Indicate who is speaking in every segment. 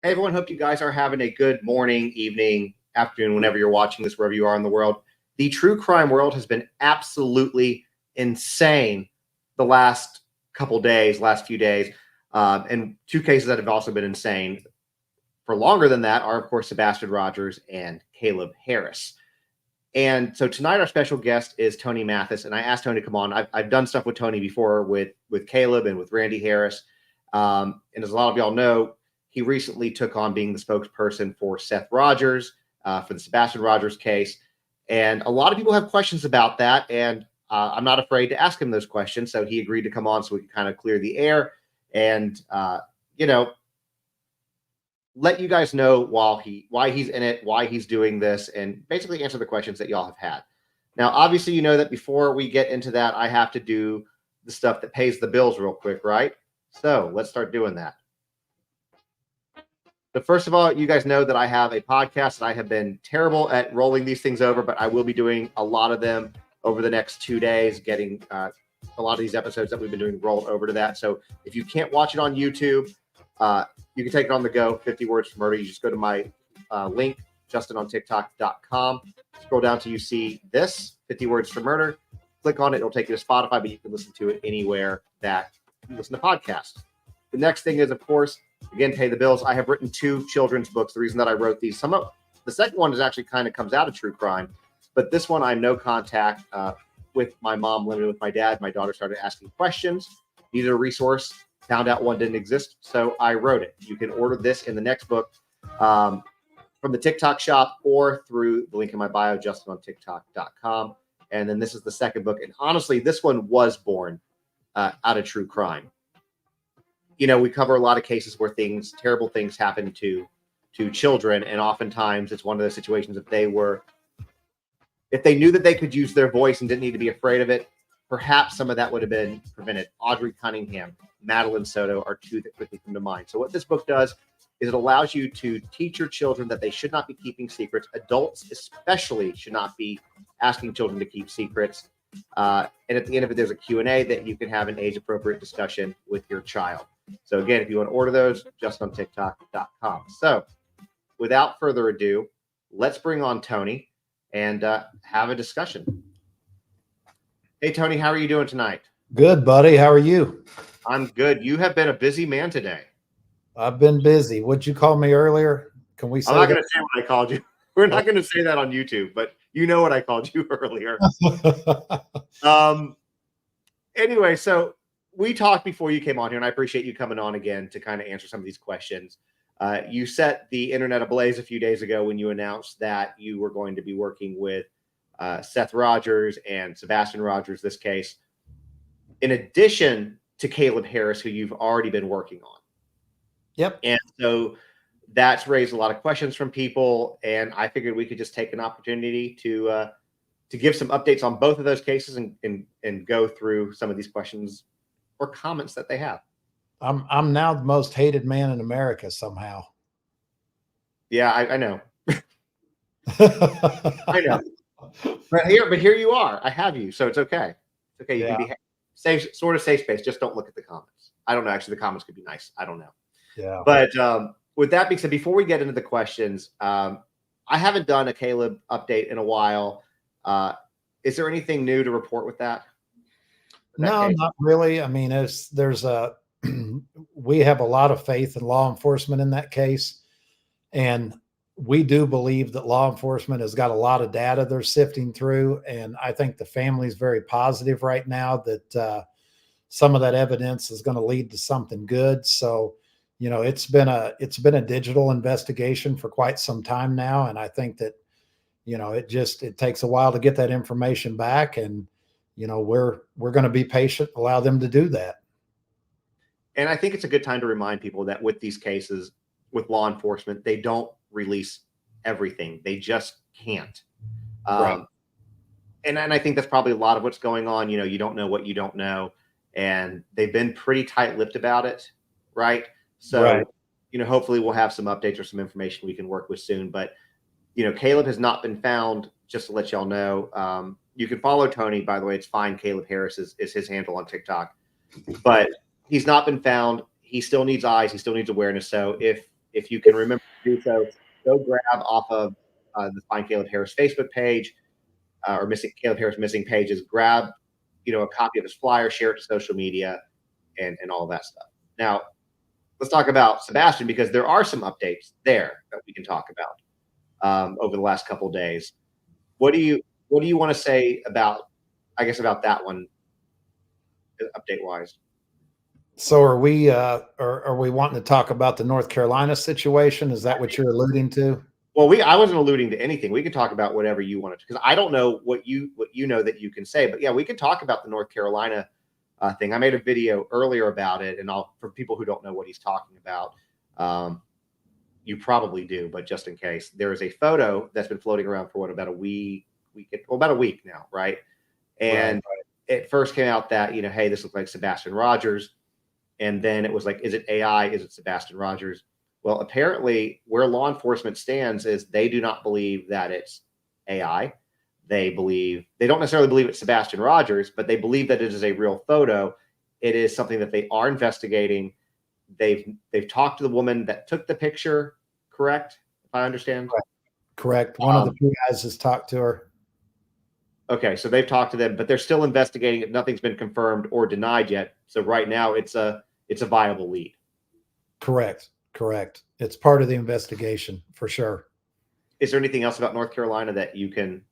Speaker 1: Hey everyone, hope you guys are having a good morning, evening, afternoon, whenever you're watching this, wherever you are in the world. The true crime world has been absolutely insane the last couple days, last few days. And two cases that have also been insane for longer than that are, of course, Sebastian Rogers and Caleb Harris. And so tonight our special guest is Tony Mathis, and I asked Tony to come on. I've done stuff with Tony before with Caleb and with Randy Harris. And as a lot of y'all know, he recently took on being the spokesperson for Seth Rogers for the Sebastian Rogers case. And a lot of people have questions about that. And I'm not afraid to ask him those questions. So he agreed to come on so we can kind of clear the air and, let you guys know why he's in it, why he's doing this, and basically answer the questions that y'all have had. Now, obviously, you know that before we get into that, I have to do the stuff that pays the bills real quick, right? So let's start doing that. But first of all, you guys know that I have a podcast, and I have been terrible at rolling these things over, but I will be doing a lot of them over the next 2 days, getting a lot of these episodes that we've been doing rolled over to that. So if you can't watch it on YouTube, you can take it on the go, 50 Words for Murder. You just go to my link, justinontiktok.com. Scroll down till you see this, 50 Words for Murder. Click on it. It'll take you to Spotify, but you can listen to it anywhere that you listen to podcasts. The next thing is, of course, again, pay the bills. I have written 2 children's books. The reason that I wrote these, the second one is actually kind of comes out of true crime, but this one I'm no contact with my mom, limited with my dad. My daughter started asking questions, needed a resource, found out one didn't exist, so I wrote it. You can order this in the next book from the TikTok shop or through the link in my bio, justinontiktok.com. And then this is the second book. And honestly, this one was born out of true crime. You know, we cover a lot of cases where terrible things happen to children. And oftentimes it's one of those situations if they knew that they could use their voice and didn't need to be afraid of it, perhaps some of that would have been prevented. Audrey Cunningham, Madeline Soto are 2 that quickly come to mind. So what this book does is it allows you to teach your children that they should not be keeping secrets. Adults especially should not be asking children to keep secrets. And at the end of it, there's a Q&A that you can have an age-appropriate discussion with your child. So again, if you want to order those, justinontiktok.com. So without further ado, let's bring on Tony and have a discussion. Hey, Tony, how are you doing tonight?
Speaker 2: Good, buddy. How are you?
Speaker 1: I'm good. You have been a busy man today.
Speaker 2: I've been busy. What'd you call me earlier? Can we say
Speaker 1: I'm not going to say what I called you. We're not going to say that on YouTube, but you know what I called you earlier. Anyway, so we talked before you came on here, and I appreciate you coming on again to kind of answer some of these questions. You set the internet ablaze a few days ago when you announced that you were going to be working with Seth Rogers and Sebastian Rogers, this case, in addition to Caleb Harris, who you've already been working on.
Speaker 2: Yep.
Speaker 1: And so that's raised a lot of questions from people, and I figured we could just take an opportunity to give some updates on both of those cases and go through some of these questions or comments that they have.
Speaker 2: I'm now the most hated man in America somehow.
Speaker 1: Yeah, I know. I know. But here you are. I have you, so it's okay. It's okay. You can be safe, sort of safe space. Just don't look at the comments. I don't know. Actually, the comments could be nice. I don't know.
Speaker 2: Yeah.
Speaker 1: But with that being said, before we get into the questions, I haven't done a Caleb update in a while. Is there anything new to report with that?
Speaker 2: No, not really. I mean, we have a lot of faith in law enforcement in that case. And we do believe that law enforcement has got a lot of data they're sifting through. And I think the family is very positive right now that some of that evidence is going to lead to something good. So, you know, it's been a digital investigation for quite some time now. And I think that, it takes a while to get that information back. And, we're going to be patient, allow them to do that.
Speaker 1: And I think it's a good time to remind people that with these cases, with law enforcement, they don't release everything. They just can't.
Speaker 2: Right.
Speaker 1: And I think that's probably a lot of what's going on. You don't know what you don't know. And they've been pretty tight-lipped about it, right? So,
Speaker 2: Right.
Speaker 1: Hopefully we'll have some updates or some information we can work with soon. But, Caleb has not been found, just to let y'all know. You can follow Tony, by the way. It's fine. Caleb Harris is his handle on TikTok. But he's not been found. He still needs eyes. He still needs awareness. So if you can remember to do so, go grab off of the Find Caleb Harris Facebook page or missing Caleb Harris missing pages. Grab a copy of his flyer, share it to social media, and all that stuff. Now, let's talk about Sebastian, because there are some updates there that we can talk about over the last couple of days. What do you want to say about that one, update wise?
Speaker 2: So are we wanting to talk about the North Carolina situation? Is that what you're alluding to?
Speaker 1: Well, I wasn't alluding to anything. We could talk about whatever you wanted to, because I don't know what you know that you can say. But yeah, we could talk about the North Carolina thing. I made a video earlier about it, and for people who don't know what he's talking about, you probably do, but just in case, there is a photo that's been floating around for about a week now, right? And it first came out that hey, this looks like Sebastian Rogers, and then it was like, is it AI? Is it Sebastian Rogers? Well, apparently where law enforcement stands is they do not believe that it's AI. They don't necessarily believe it's Sebastian Rogers, but they believe that it is a real photo. It is something that they are investigating. They've talked to the woman that took the picture, correct? If I understand.
Speaker 2: Correct. One of the two guys has talked to her.
Speaker 1: Okay, so they've talked to them, but they're still investigating it. Nothing's been confirmed or denied yet. So right now it's a viable lead.
Speaker 2: Correct. It's part of the investigation for sure.
Speaker 1: Is there anything else about North Carolina that you can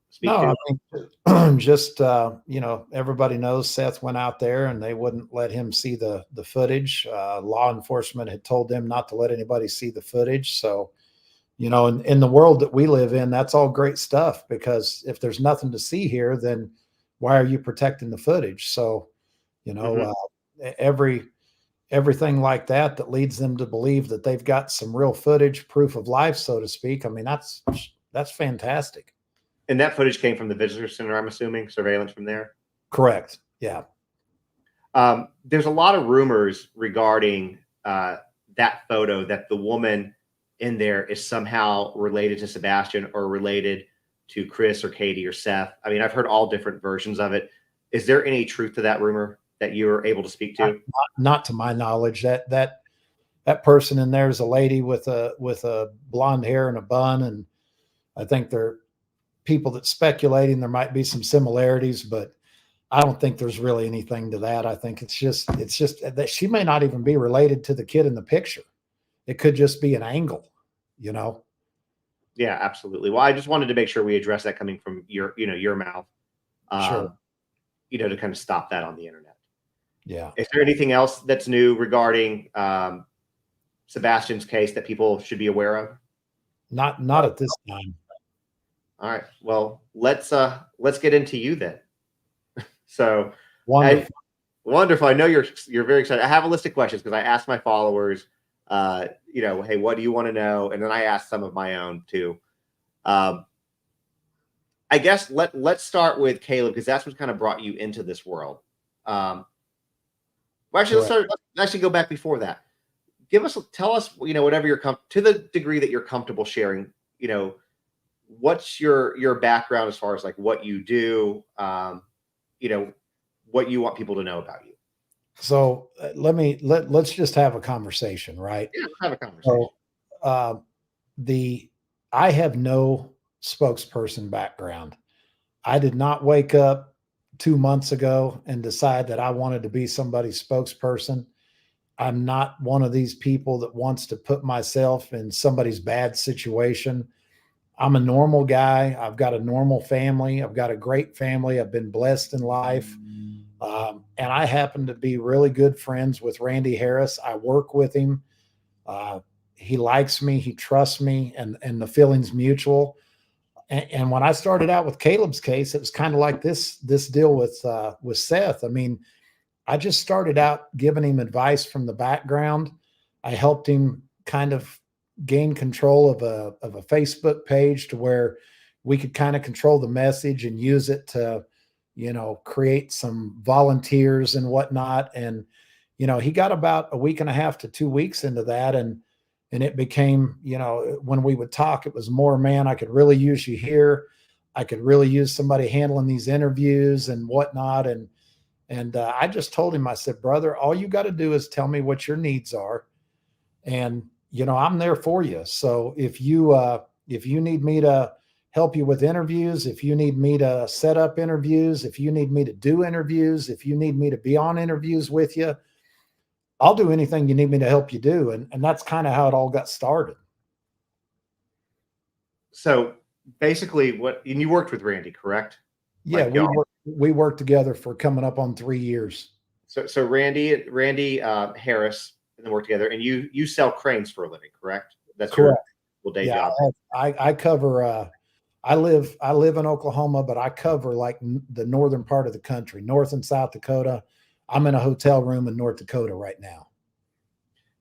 Speaker 1: speak to?
Speaker 2: I think just everybody knows Seth went out there and they wouldn't let him see the footage. Law enforcement had told them not to let anybody see the footage. So, in the world that we live in, that's all great stuff, because if there's nothing to see here, then why are you protecting the footage? So, everything like that leads them to believe that they've got some real footage, proof of life, so to speak. I mean, that's fantastic.
Speaker 1: And that footage came from the visitor center, I'm assuming, surveillance from there?
Speaker 2: Correct. Yeah.
Speaker 1: There's a lot of rumors regarding that photo, that the woman in there is somehow related to Sebastian or related to Chris or Katie or Seth. I mean, I've heard all different versions of it. Is there any truth to that rumor that you were able to speak to?
Speaker 2: Not to my knowledge. That person in there is a lady with a blonde hair and a bun, and I think they're people that speculating there might be some similarities, but I don't think there's really anything to that. I think it's just that she may not even be related to the kid in the picture. It could just be an angle,
Speaker 1: Yeah, absolutely. Well, I just wanted to make sure we address that coming from your mouth,
Speaker 2: Sure.
Speaker 1: To kind of stop that on the internet.
Speaker 2: Yeah.
Speaker 1: Is there anything else that's new regarding Sebastian's case that people should be aware of?
Speaker 2: Not at this time.
Speaker 1: All right. Well, let's get into you then. So wonderful. I know you're very excited. I have a list of questions because I asked my followers, hey, what do you want to know? And then I asked some of my own too. I guess let's start with Caleb, because that's what kind of brought you into this world. Well, actually, let's actually go back before that. Tell us, whatever you're to the degree that you're comfortable sharing, what's your background as far as like what you do, what you want people to know about you.
Speaker 2: So let's just have a conversation, right?
Speaker 1: Yeah, let's have a conversation.
Speaker 2: So, I have no spokesperson background. I did not wake up 2 months ago and decide that I wanted to be somebody's spokesperson. I'm not one of these people that wants to put myself in somebody's bad situation. I'm a normal guy. I've got a normal family. I've got a great family. I've been blessed in life. And I happen to be really good friends with Randy Harris. I work with him. He likes me. He trusts me, and the feeling's mutual. And when I started out with Caleb's case, it was kind of like this deal with Seth. I mean, I just started out giving him advice from the background. I helped him kind of gain control of a Facebook page to where we could kind of control the message and use it to, create some volunteers and whatnot. And, he got about a week and a half to 2 weeks into that. And it became, when we would talk, it was more, man, I could really use you here. I could really use somebody handling these interviews and whatnot. And I just told him, I said, brother, all you got to do is tell me what your needs are. And, I'm there for you. So if you need me to help you with interviews, if you need me to set up interviews, if you need me to do interviews, if you need me to be on interviews with you, I'll do anything you need me to help you do. And that's kind of how it all got started.
Speaker 1: So basically and you worked with Randy, correct?
Speaker 2: Yeah, we worked together for coming up on 3 years.
Speaker 1: So Randy Harris, and then work together, and you sell cranes for a living, correct? That's
Speaker 2: correct.
Speaker 1: Your day job.
Speaker 2: I cover. I live in Oklahoma, but I cover like the northern part of the country, North and South Dakota. I'm in a hotel room in North Dakota right now.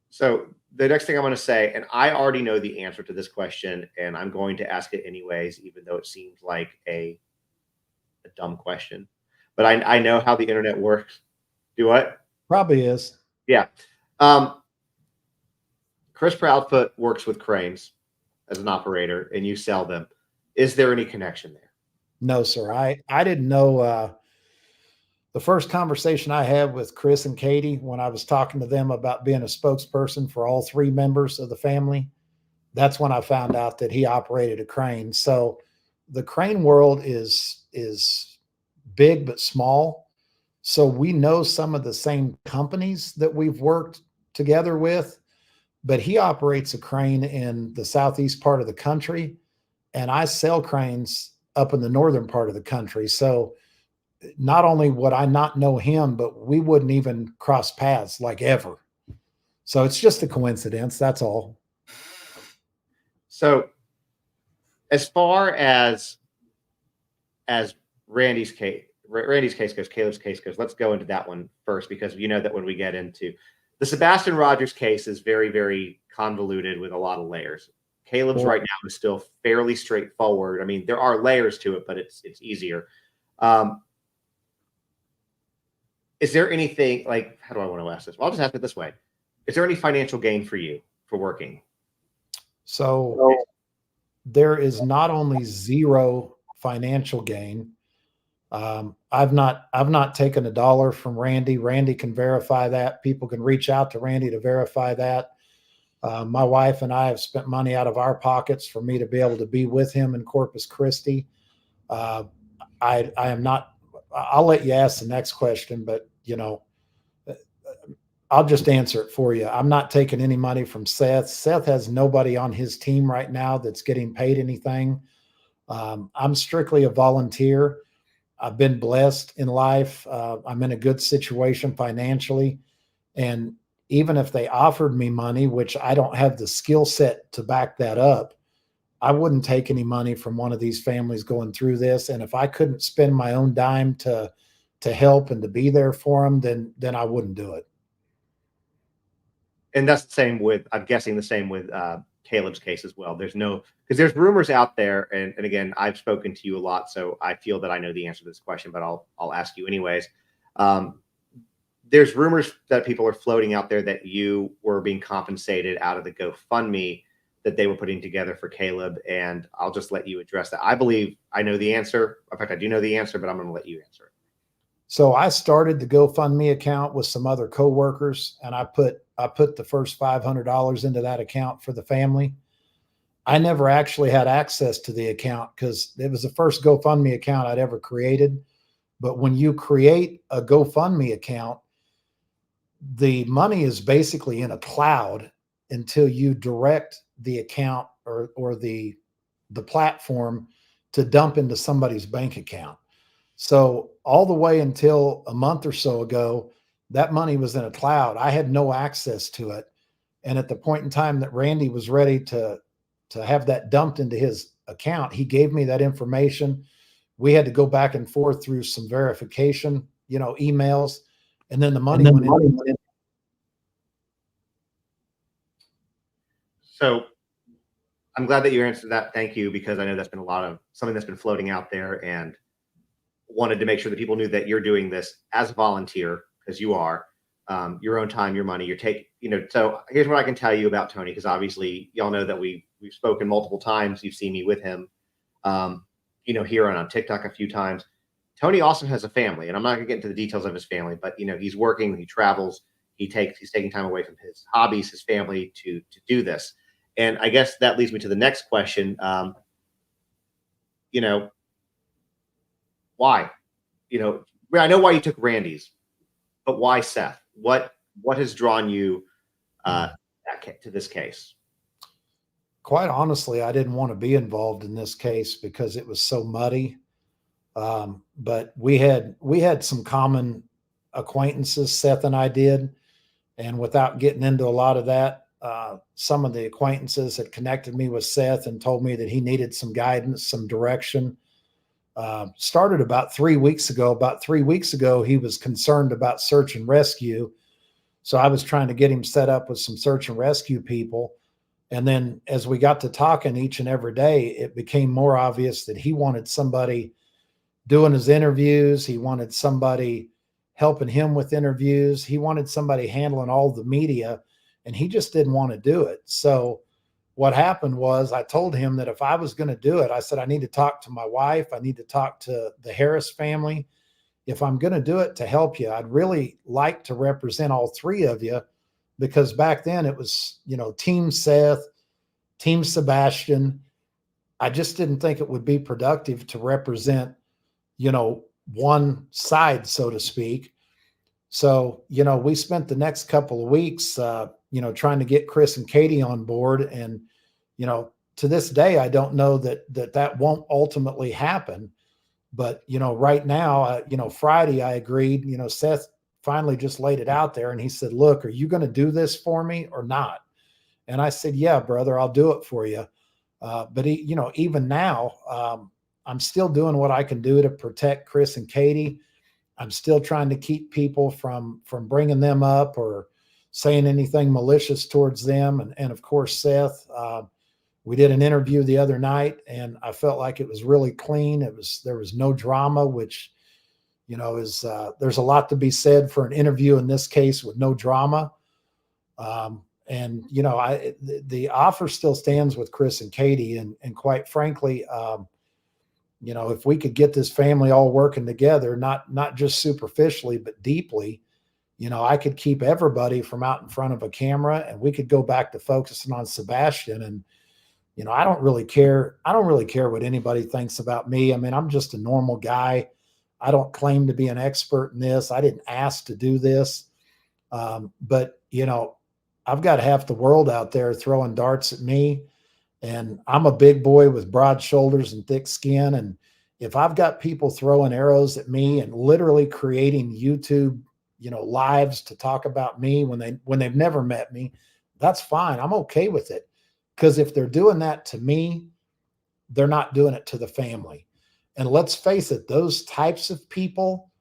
Speaker 1: So the next thing I'm going to say, and I already know the answer to this question, and I'm going to ask it anyways, even though it seems like a dumb question, but I know how the internet works. Do what?
Speaker 2: Probably is.
Speaker 1: Yeah. Chris Proudfoot works with cranes as an operator, and you sell them. Is there any connection there?
Speaker 2: No, sir. I didn't know. The first conversation I had with Chris and Katie, when I was talking to them about being a spokesperson for all 3 members of the family, that's when I found out that he operated a crane. So the crane world is big but small. So we know some of the same companies that we've worked together with, but he operates a crane in the southeast part of the country, and I sell cranes up in the northern part of the country. So not only would I not know him, but we wouldn't even cross paths like ever. So it's just a coincidence. That's all.
Speaker 1: So as far as Randy's case goes, Caleb's case goes, let's go into that one first, because that when we get into the Sebastian Rogers case is very, very convoluted with a lot of layers. Caleb's right now is still fairly straightforward. I mean, there are layers to it, but it's easier. Is there anything like, how do I want to ask this? Well, I'll just ask it this way. Is there any financial gain for you for working?
Speaker 2: So there is not only zero financial gain. I've not taken a dollar from Randy. Randy can verify that. People can reach out to Randy to verify that. My wife and I have spent money out of our pockets for me to be able to be with him in Corpus Christi. I am not, I'll let you ask the next question, but I'll just answer it for you. I'm not taking any money from Seth. Seth has nobody on his team right now that's getting paid anything. I'm strictly a volunteer. I've been blessed in life. I'm in a good situation financially. And even if they offered me money, which I don't have the skill set to back that up, I wouldn't take any money from one of these families going through this. And if I couldn't spend my own dime to help and to be there for them, then I wouldn't do it.
Speaker 1: And that's the same with, I'm guessing the same with Caleb's case as well. Because there's rumors out there, and again, I've spoken to you a lot, so I feel that I know the answer to this question, but I'll ask you anyways. There's rumors that people are floating out there that you were being compensated out of the GoFundMe that they were putting together for Caleb, and I'll just let you address that. I believe I know the answer. In fact, I do know the answer, but I'm going to let you answer it.
Speaker 2: So I started the GoFundMe account with some other coworkers, and I put the first $500 into that account for the family. I never actually had access to the account because it was the first GoFundMe account I'd ever created. But when you create a GoFundMe account, the money is basically in a cloud until you direct the account or the platform to dump into somebody's bank account. So all the way until a month or so ago, that money was in a cloud. I had no access to it. And at the point in time that Randy was ready to have that dumped into his account. He gave me that information. We had to go back and forth through some verification, emails, and then the money went in.
Speaker 1: So I'm glad that you answered that. Thank you, because I know that's been something that's been floating out there, and wanted to make sure that people knew that you're doing this as a volunteer, because you are, your own time, your money, so here's what I can tell you about Tony, because obviously y'all know that we've spoken multiple times. You've seen me with him, here and on TikTok a few times. Tony also has a family, and I'm not gonna get into the details of his family, but he's working, he travels, he's taking time away from his hobbies, his family to do this. And I guess that leads me to the next question. Why? I know why you took Randy's, but why Seth? What has drawn you to this case?
Speaker 2: Quite honestly, I didn't want to be involved in this case because it was so muddy. But we had some common acquaintances, Seth and I did. And without getting into a lot of that, some of the acquaintances had connected me with Seth and told me that he needed some guidance, some direction. Started about 3 weeks ago. About 3 weeks ago, he was concerned about search and rescue. So I was trying to get him set up with some search and rescue people. And then as we got to talking each and every day, it became more obvious that he wanted somebody doing his interviews. He wanted somebody helping him with interviews. He wanted somebody handling all the media, and he just didn't want to do it. So what happened was I told him that if I was going to do it, I said, I need to talk to my wife. I need to talk to the Harris family. If I'm going to do it to help you, I'd really like to represent all three of you, because back then it was, Team Seth, Team Sebastian. I just didn't think it would be productive to represent, one side, so to speak. So, we spent the next couple of weeks, trying to get Chris and Katie on board. And, to this day, I don't know that won't ultimately happen. But, right now, Friday, I agreed, Seth finally just laid it out there and he said, look, are you going to do this for me or not? And I said, yeah, brother, I'll do it for you. But even now, I'm still doing what I can do to protect Chris and Katie. I'm still trying to keep people from bringing them up or saying anything malicious towards them. And of course, Seth, we did an interview the other night and I felt like it was really clean. There was no drama, which, there's a lot to be said for an interview in this case with no drama. And the offer still stands with Chris and Katie. And quite frankly, if we could get this family all working together, not just superficially, but deeply, I could keep everybody from out in front of a camera and we could go back to focusing on Sebastian. And, I don't really care. I don't really care what anybody thinks about me. I mean, I'm just a normal guy. I don't claim to be an expert in this. I didn't ask to do this. But, I've got half the world out there throwing darts at me. And I'm a big boy with broad shoulders and thick skin. And if I've got people throwing arrows at me and literally creating YouTube, lives to talk about me when they've never met me, that's fine. I'm okay with it. Because if they're doing that to me, they're not doing it to the family. And let's face it, those types of people,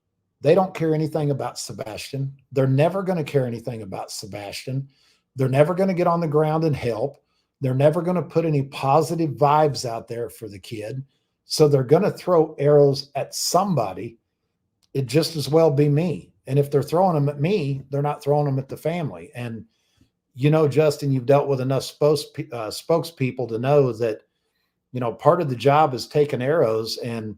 Speaker 2: they don't care anything about Sebastian. They're never going to care anything about Sebastian. They're never going to get on the ground and help. They're never going to put any positive vibes out there for the kid. So they're going to throw arrows at somebody. It just as well be me. And if they're throwing them at me, they're not throwing them at the family. And, Justin, you've dealt with enough spokespeople to know that, part of the job is taking arrows and,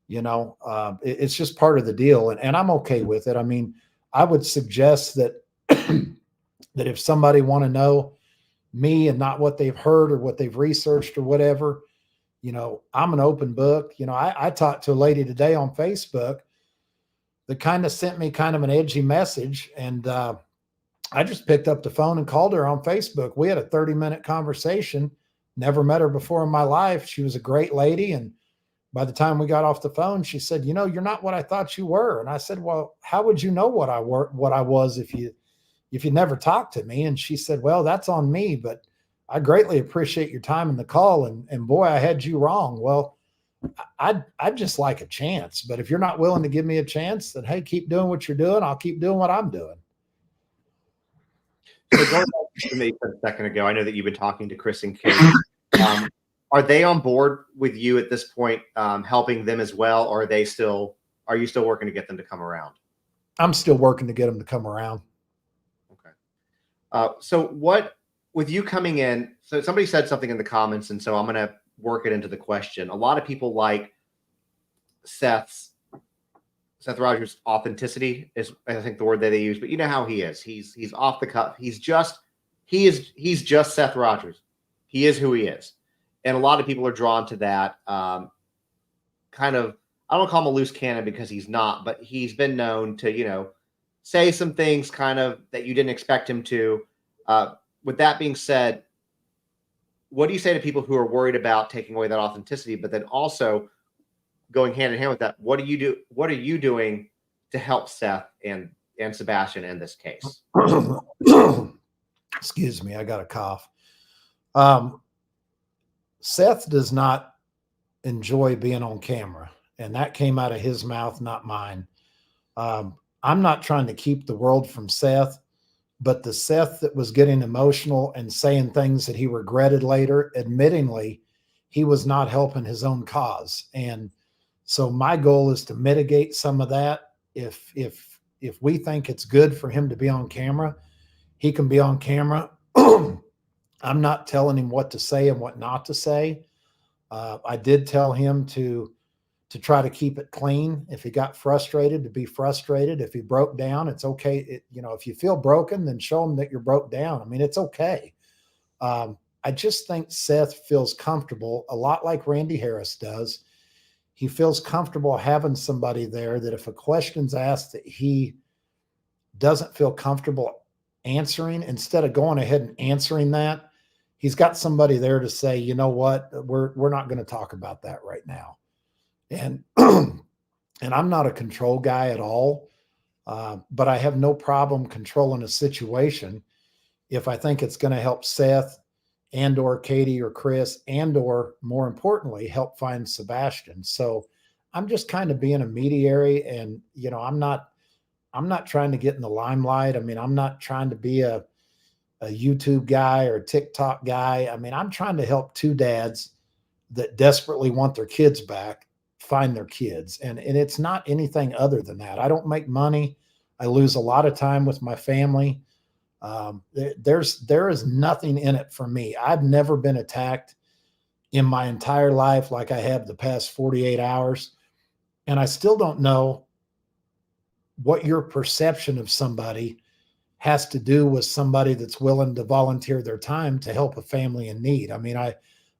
Speaker 2: it's just part of the deal. And I'm okay with it. I mean, I would suggest that, that if somebody want to know me and not what they've heard or what they've researched or whatever, I'm an open book. I talked to a lady today on Facebook that kind of sent me kind of an edgy message. And I just picked up the phone and called her on Facebook. We had a 30-minute conversation. Never met her before in my life. She was a great lady. And by the time we got off the phone, she said, you're not what I thought you were. And I said, well, how would you know what I was if you never talked to me? And she said, well, that's on me, but I greatly appreciate your time in the call. And boy, I had you wrong. Well, I'd just like a chance. But if you're not willing to give me a chance, then hey, keep doing what you're doing. I'll keep doing what I'm doing.
Speaker 1: So going back to me a second ago, I know that you've been talking to Chris and Kate. Are they on board with you at this point, helping them as well? Or are you still working to get them to come around?
Speaker 2: I'm still working to get them to come around.
Speaker 1: Okay. So what, with you coming in, so somebody said something in the comments, and so I'm going to work it into the question. A lot of people like Seth Rogers' authenticity is, I think, the word that they use, but you know how he is. He's off the cuff. He's just Seth Rogers. He is who he is. And a lot of people are drawn to that kind of, I don't call him a loose cannon because he's not, but he's been known to, say some things kind of that you didn't expect him to. With that being said, what do you say to people who are worried about taking away that authenticity, but then also going hand in hand with that? What are you doing to help Seth and Sebastian in this case?
Speaker 2: Excuse me, I got a cough. Seth does not enjoy being on camera, and that came out of his mouth, not mine. I'm not trying to keep the world from Seth, but the Seth that was getting emotional and saying things that he regretted later, admittingly, he was not helping his own cause. And so my goal is to mitigate some of that. If we think it's good for him to be on camera, he can be on camera. I'm not telling him what to say and what not to say. I did tell him to try to keep it clean. If he got frustrated, to be frustrated. If he broke down, it's okay. If you feel broken, then show him that you're broke down. I mean, it's okay. I just think Seth feels comfortable, a lot like Randy Harris does. He feels comfortable having somebody there that if a question's asked that he doesn't feel comfortable answering, instead of going ahead and answering that, he's got somebody there to say, you know what, we're not going to talk about that right now. And and I'm not a control guy at all, but I have no problem controlling a situation if I think it's going to help Seth and or Katie or Chris and or, more importantly, help find Sebastian. So I'm just kind of being a mediary, and I'm not trying to get in the limelight. I mean, I'm not trying to be a YouTube guy or a TikTok guy. I mean, I'm trying to help two dads that desperately want their kids back find their kids. And it's not anything other than that. I don't make money. I lose a lot of time with my family. There is nothing in it for me. I've never been attacked in my entire life like I have the past 48 hours. And I still don't know what your perception of somebody has to do with somebody that's willing to volunteer their time to help a family in need. I mean,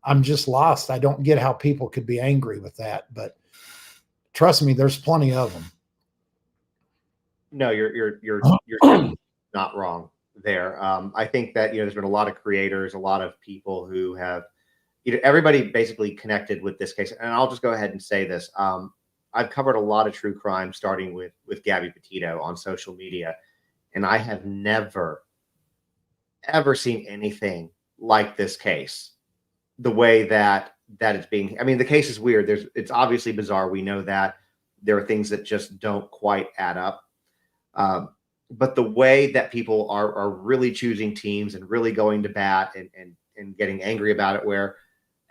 Speaker 2: I'm just lost. I don't get how people could be angry with that, but trust me, there's plenty of them.
Speaker 1: No, you're not wrong there. I think that, there's been a lot of creators, a lot of people who have, everybody basically connected with this case. And I'll just go ahead and say this. I've covered a lot of true crime, starting with Gabby Petito on social media. And I have never, ever seen anything like this case. The way that it's being, I mean, the case is weird. It's obviously bizarre. We know that there are things that just don't quite add up. But the way that people are really choosing teams and really going to bat and getting angry about it, where,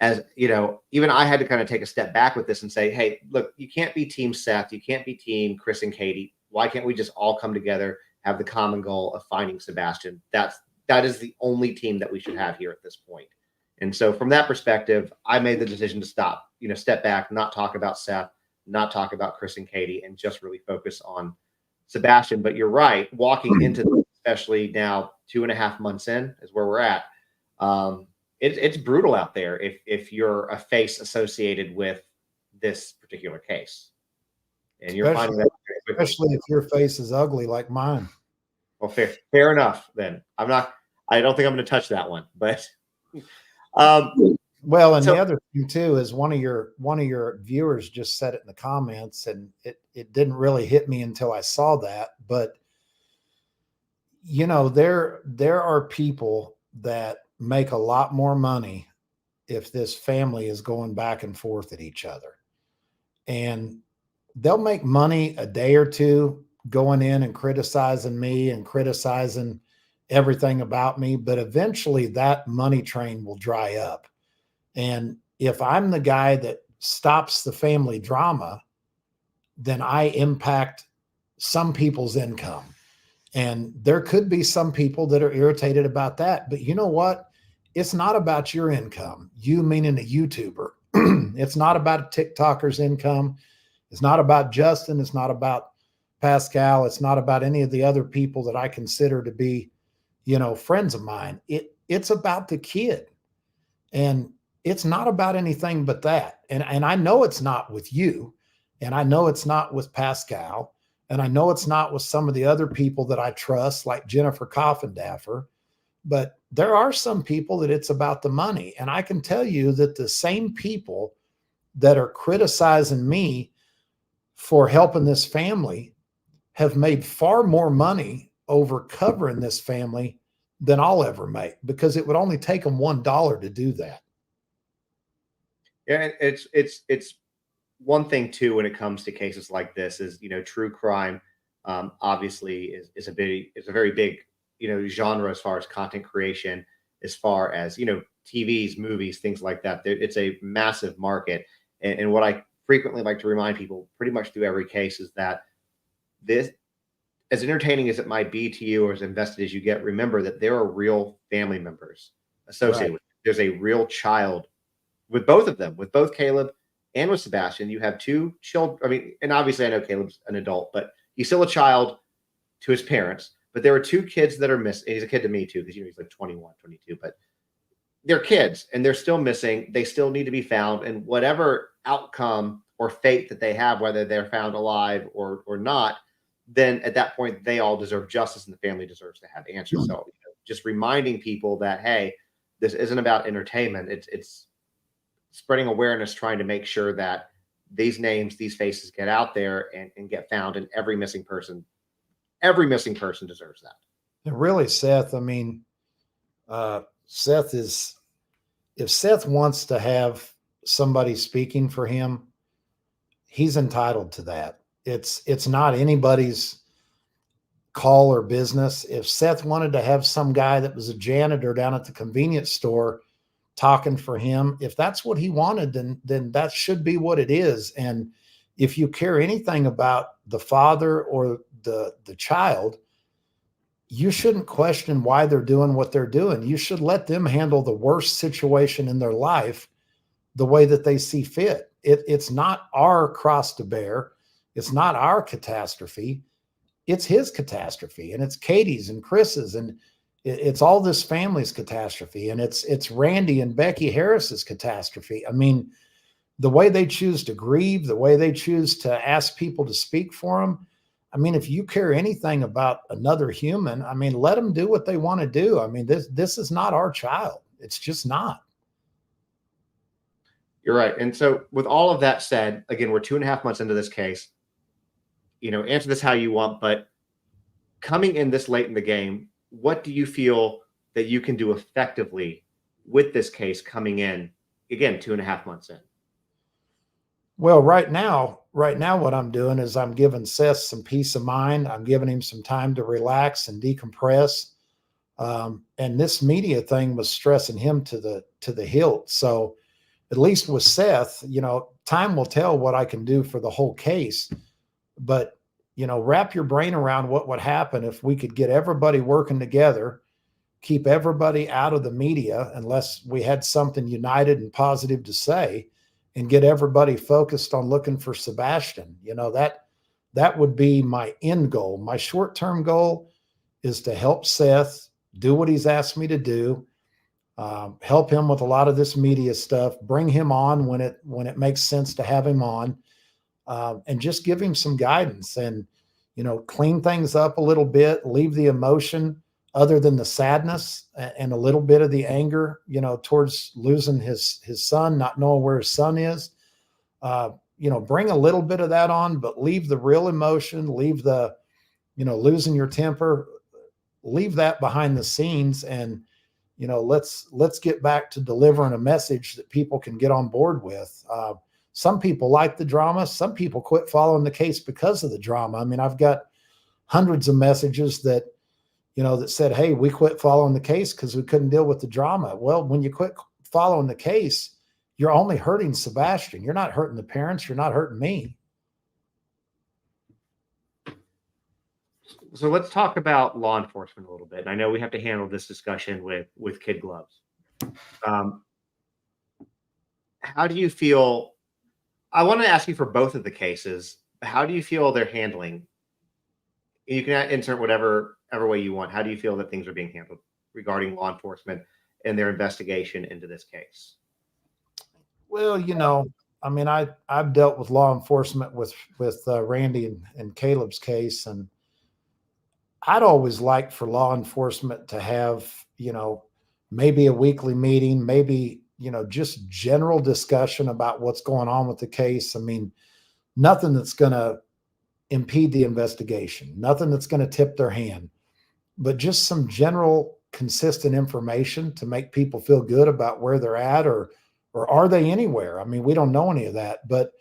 Speaker 1: as even I had to kind of take a step back with this and say, hey, look, you can't be team Seth. You can't be team Chris and Katie. Why can't we just all come together, have the common goal of finding Sebastian? That is the only team that we should have here at this point. And so from that perspective, I made the decision to stop, step back, not talk about Seth, not talk about Chris and Katie, and just really focus on Sebastian. But you're right, walking into this, especially now 2.5 months in is where we're at. It's brutal out there if you're a face associated with this particular case. And you're finding that,
Speaker 2: especially if your face is ugly like mine.
Speaker 1: Well, fair enough then. I don't think I'm going to touch that one, but
Speaker 2: well, and the other thing too is one of your viewers just said it in the comments, and it didn't really hit me until I saw that. But there are people that make a lot more money if this family is going back and forth at each other. And they'll make money a day or two going in and criticizing me and criticizing everything about me, but eventually that money train will dry up. And if I'm the guy that stops the family drama, then I impact some people's income. And there could be some people that are irritated about that. But you know what? It's not about your income, you meaning a YouTuber. It's not about a TikToker's income. It's not about Justin. It's not about Pascal. It's not about any of the other people that I consider to be, friends of mine. It's about the kid. And it's not about anything but that. And I know it's not with you. And I know it's not with Pascal. And I know it's not with some of the other people that I trust, like Jennifer Coffindaffer. But there are some people that it's about the money. And I can tell you that the same people that are criticizing me for helping this family have made far more money over covering this family than I'll ever make, because it would only take them $1 to do that.
Speaker 1: Yeah, it's one thing too when it comes to cases like this is, true crime obviously is a very big genre as far as content creation, as far as TVs, movies, things like that. It's a massive market, and what I frequently like to remind people pretty much through every case is that this, as entertaining as it might be to you or as invested as you get, remember that there are real family members associated with it. There's a real child with both of them, with both Caleb and with Sebastian. You have two children. I mean, and obviously I know Caleb's an adult, but he's still a child to his parents. But there are two kids that are missing. He's a kid to me too, because he's like 21, 22, but they're kids and they're still missing. They still need to be found. And whatever outcome or fate that they have, whether they're found alive or not, then at that point, they all deserve justice and the family deserves to have answers. So just reminding people that, hey, this isn't about entertainment. It's spreading awareness, trying to make sure that these names, these faces get out there and get found, and every missing person deserves that.
Speaker 2: And really, Seth, I mean, Seth if Seth wants to have somebody speaking for him, he's entitled to that. It's not anybody's call or business. If Seth wanted to have some guy that was a janitor down at the convenience store talking for him, if that's what he wanted, then that should be what it is. And if you care anything about the father or the child, you shouldn't question why they're doing what they're doing. You should let them handle the worst situation in their life the way that they see fit. It's not our cross to bear. It's not our catastrophe. It's his catastrophe, and it's Katie's and Chris's, and it's all this family's catastrophe, and it's Randy and Becky Harris's catastrophe. I mean, the way they choose to grieve, the way they choose to ask people to speak for them. I mean, if you care anything about another human, I mean, let them do what they want to do. I mean, this is not our child. It's just not.
Speaker 1: You're right. And so with all of that said, again, we're 2.5 months into this case. Answer this how you want, but coming in this late in the game, what do you feel that you can do effectively with this case coming in, again, 2.5 months in?
Speaker 2: Well, right now, what I'm doing is I'm giving Seth some peace of mind. I'm giving him some time to relax and decompress. And this media thing was stressing him to the hilt. So at least with Seth, time will tell what I can do for the whole case. But, wrap your brain around what would happen if we could get everybody working together, keep everybody out of the media unless we had something united and positive to say, and get everybody focused on looking for Sebastian. That would be my end goal. My short-term goal is to help Seth do what he's asked me to do, help him with a lot of this media stuff, bring him on when it makes sense to have him on, and just give him some guidance and, clean things up a little bit, leave the emotion other than the sadness and a little bit of the anger, towards losing his son, not knowing where his son is, bring a little bit of that on, but leave the real emotion, leave the, losing your temper, leave that behind the scenes and, let's get back to delivering a message that people can get on board with. Some people like the drama. Some people quit following the case because of the drama. I mean, I've got hundreds of messages that said, hey, we quit following the case because we couldn't deal with the drama. Well, when you quit following the case, you're only hurting Sebastian. You're not hurting the parents. You're not hurting me.
Speaker 1: So let's talk about law enforcement a little bit. And I know we have to handle this discussion with kid gloves. How do you feel? I want to ask you for both of the cases. How do you feel they're handling? You can insert whatever way you want. How do you feel that things are being handled regarding law enforcement and their investigation into this case?
Speaker 2: Well, I mean, I've dealt with law enforcement with Randy and Caleb's case, and I'd always like for law enforcement to have, maybe a weekly meeting, maybe, just general discussion about what's going on with the case. I mean, nothing that's going to impede the investigation, nothing that's going to tip their hand, but just some general consistent information to make people feel good about where they're at, or are they anywhere? I mean, we don't know any of that, but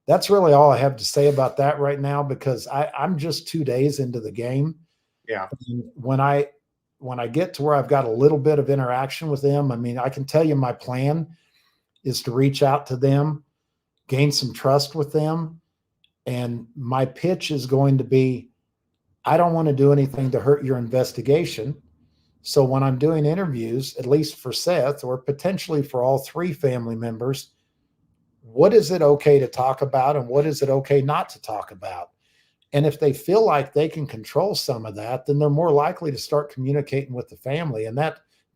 Speaker 2: that's really all I have to say about that right now, because I'm just 2 days into the game.
Speaker 1: Yeah.
Speaker 2: And when I get to where I've got a little bit of interaction with them, I mean, I can tell you my plan is to reach out to them, gain some trust with them. And my pitch is going to be, I don't want to do anything to hurt your investigation. So when I'm doing interviews, at least for Seth, or potentially for all 3 family members, what is it okay to talk about and what is it okay not to talk about? And if they feel like they can control some of that, then they're more likely to start communicating with the family. And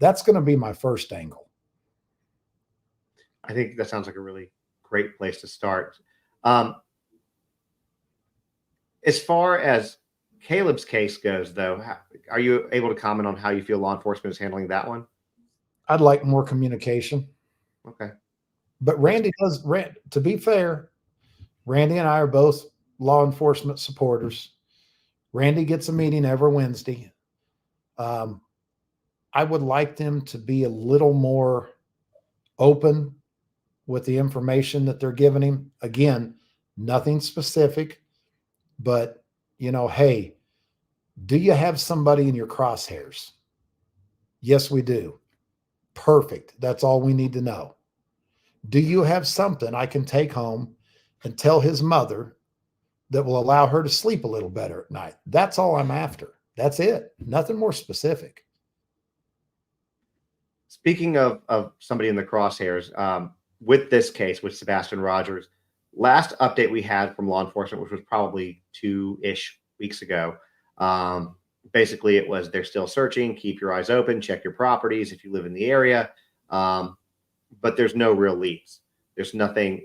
Speaker 2: that's going to be my first angle.
Speaker 1: I think that sounds like a really great place to start. As far as Caleb's case goes, though, are you able to comment on how you feel law enforcement is handling that one?
Speaker 2: I'd like more communication.
Speaker 1: Okay.
Speaker 2: But Randy does, to be fair, Randy and I are both law enforcement supporters. Randy gets a meeting every Wednesday. I would like them to be a little more open with the information that they're giving him. Again, nothing specific, but hey, do you have somebody in your crosshairs? Yes, we do. Perfect. That's all we need to know. Do you have something I can take home and tell his mother that will allow her to sleep a little better at night? That's all I'm after. That's it. Nothing more specific.
Speaker 1: Speaking of somebody in the crosshairs, with this case, with Sebastian Rogers, last update we had from law enforcement, which was probably 2-ish weeks ago, basically it was they're still searching, keep your eyes open, check your properties if you live in the area, but there's no real leads. There's nothing,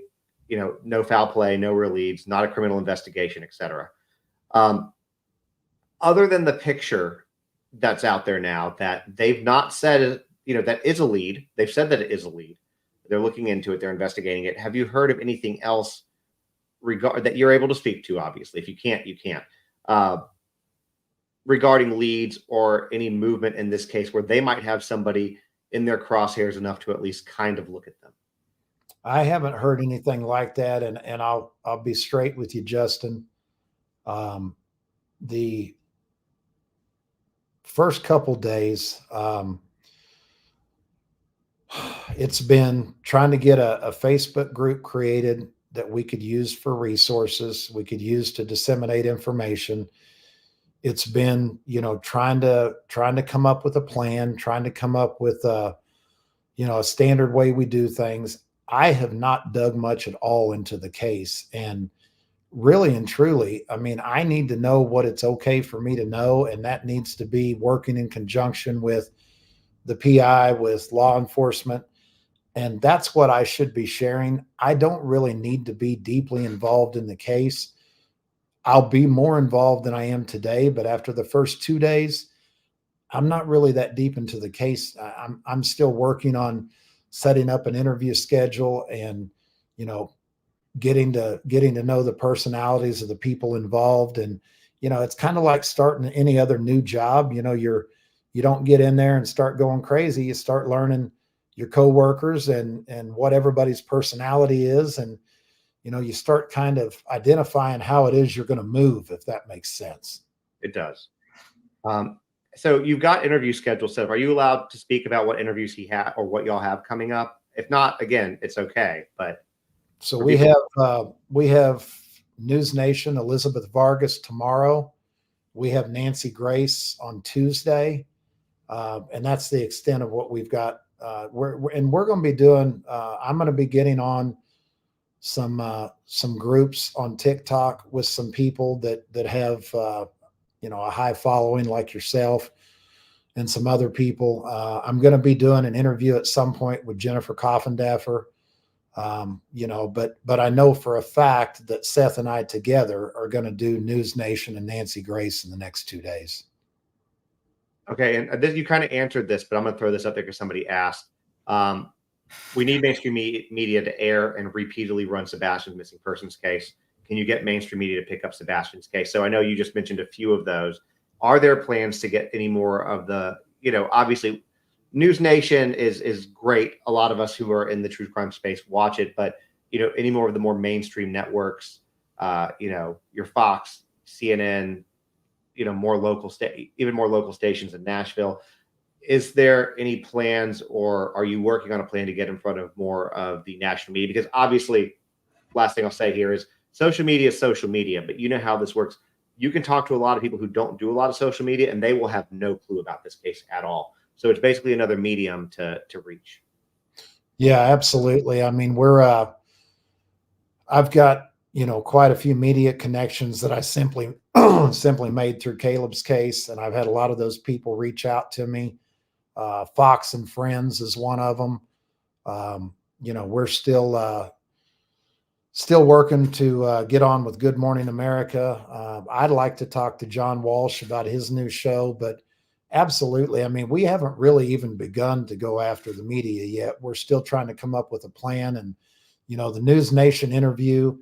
Speaker 1: no foul play, no real leads, not a criminal investigation, etc. Other than the picture that's out there now that they've not said, that is a lead. They've said that it is a lead. They're looking into it. They're investigating it. Have you heard of anything else that you're able to speak to? Obviously, if you can't, you can't. Regarding leads or any movement in this case where they might have somebody in their crosshairs enough to at least kind of look at them.
Speaker 2: I haven't heard anything like that, and I'll be straight with you, Justin. The first couple days, it's been trying to get a Facebook group created that we could use for resources, we could use to disseminate information. It's been, trying to come up with a plan, trying to come up with a standard way we do things. I have not dug much at all into the case. And really and truly, I mean, I need to know what it's okay for me to know. And that needs to be working in conjunction with the PI, with law enforcement. And that's what I should be sharing. I don't really need to be deeply involved in the case. I'll be more involved than I am today, but after the first 2 days, I'm not really that deep into the case. I'm still working on setting up an interview schedule and, getting to know the personalities of the people involved. And, it's kind of like starting any other new job. You're you don't get in there and start going crazy. You start learning your coworkers and what everybody's personality is, and you start kind of identifying how it is you're going to move, if that makes sense.
Speaker 1: It does. So you've got interview schedules set up. Are you allowed to speak about what interviews he had or what y'all have coming up? If not, again, it's okay. But
Speaker 2: So we have News Nation, Elizabeth Vargas tomorrow. We have Nancy Grace on Tuesday, and that's the extent of what we've got. We're going to be doing. I'm going to be getting on some groups on TikTok with some people that have a high following like yourself and some other people. I'm going to be doing an interview at some point with Jennifer Coffindaffer. But I know for a fact that Seth and I together are going to do News Nation and Nancy Grace in the next 2 days.
Speaker 1: Okay, and this, you kind of answered this, but I'm going to throw this up there because somebody asked. We need mainstream media to air and repeatedly run Sebastian's missing persons case. Can you get mainstream media to pick up Sebastian's case? So I know you just mentioned a few of those. Are there plans to get any more of the, obviously News Nation is great. A lot of us who are in the true crime space watch it, but any more of the more mainstream networks, your Fox, CNN, even more local stations in Nashville. Is there any plans, or are you working on a plan to get in front of more of the national media? Because obviously, last thing I'll say here is social media is social media, but you know how this works. You can talk to a lot of people who don't do a lot of social media, and they will have no clue about this case at all. So it's basically another medium to reach.
Speaker 2: Yeah, absolutely. I mean, I've got, quite a few media connections that I simply made through Caleb's case. And I've had a lot of those people reach out to me. Fox and Friends is one of them. We're still working to get on with Good Morning America. I'd like to talk to John Walsh about his new show, but absolutely. I mean, we haven't really even begun to go after the media yet. We're still trying to come up with a plan. And, the News Nation interview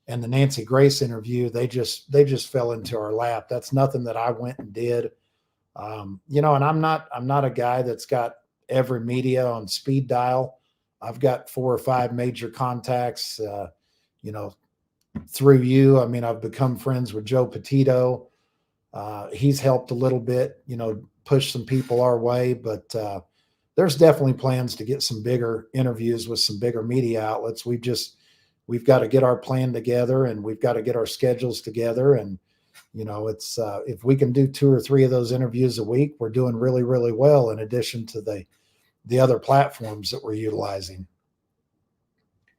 Speaker 2: and the Nancy Grace interview, they just fell into our lap. That's nothing that I went and did. And I'm not a guy that's got every media on speed dial. I've got 4 or 5 major contacts, through you. I mean, I've become friends with Joe Petito. He's helped a little bit, push some people our way, but there's definitely plans to get some bigger interviews with some bigger media outlets. We've got to get our plan together, and we've got to get our schedules together. And, it's if we can do 2 or 3 of those interviews a week, we're doing really, really well, in addition to the other platforms that we're utilizing.